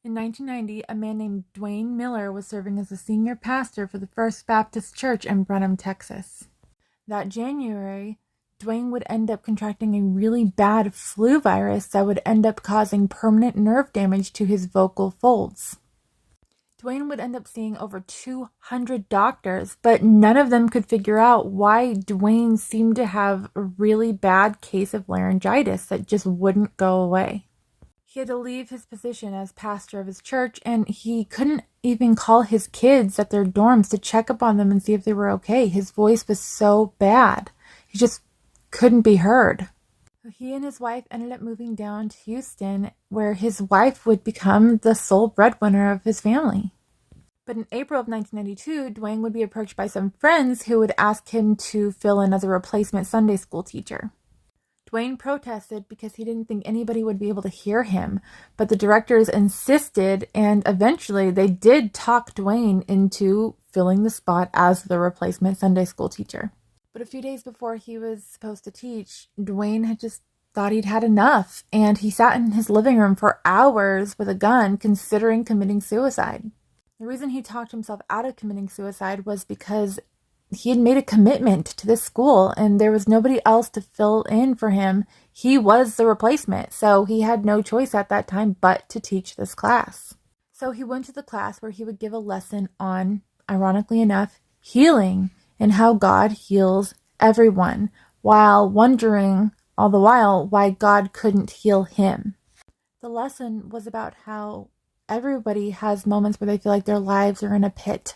In 1990, a man named Dwayne Miller was serving as a senior pastor for the First Baptist Church in Brenham, Texas. That January, Dwayne would end up contracting a really bad flu virus that would end up causing permanent nerve damage to his vocal folds. Dwayne would end up seeing over 200 doctors, but none of them could figure out why Dwayne seemed to have a really bad case of laryngitis that just wouldn't go away. He had to leave his position as pastor of his church, and he couldn't even call his kids at their dorms to check up on them and see if they were okay. His voice was so bad. He just couldn't be heard. He and his wife ended up moving down to Houston, where his wife would become the sole breadwinner of his family. But in April of 1992, Dwayne would be approached by some friends who would ask him to fill in as a replacement Sunday school teacher. Dwayne protested because he didn't think anybody would be able to hear him, but the directors insisted, and eventually they did talk Dwayne into filling the spot as the replacement Sunday school teacher. But a few days before he was supposed to teach, Dwayne had just thought he'd had enough, and he sat in his living room for hours with a gun considering committing suicide. The reason he talked himself out of committing suicide was because he had made a commitment to this school and there was nobody else to fill in for him. He was the replacement, so he had no choice at that time but to teach this class. So he went to the class where he would give a lesson on, ironically enough, healing and how God heals everyone, while wondering all the while why God couldn't heal him. The lesson was about how everybody has moments where they feel like their lives are in a pit,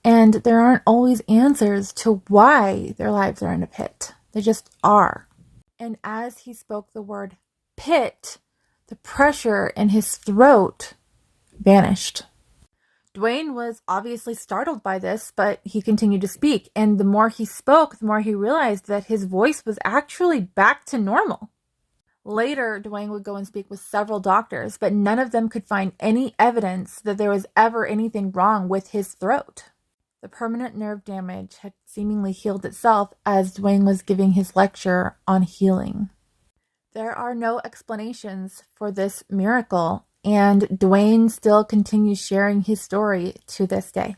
and there aren't always answers to why their lives are in a pit. They just are. And as he spoke the word pit, the pressure in his throat vanished. Dwayne was obviously startled by this, but he continued to speak, and the more he spoke, the more he realized that his voice was actually back to normal. Later, Dwayne would go and speak with several doctors, but none of them could find any evidence that there was ever anything wrong with his throat. The permanent nerve damage had seemingly healed itself as Dwayne was giving his lecture on healing. There are no explanations for this miracle, and Dwayne still continues sharing his story to this day.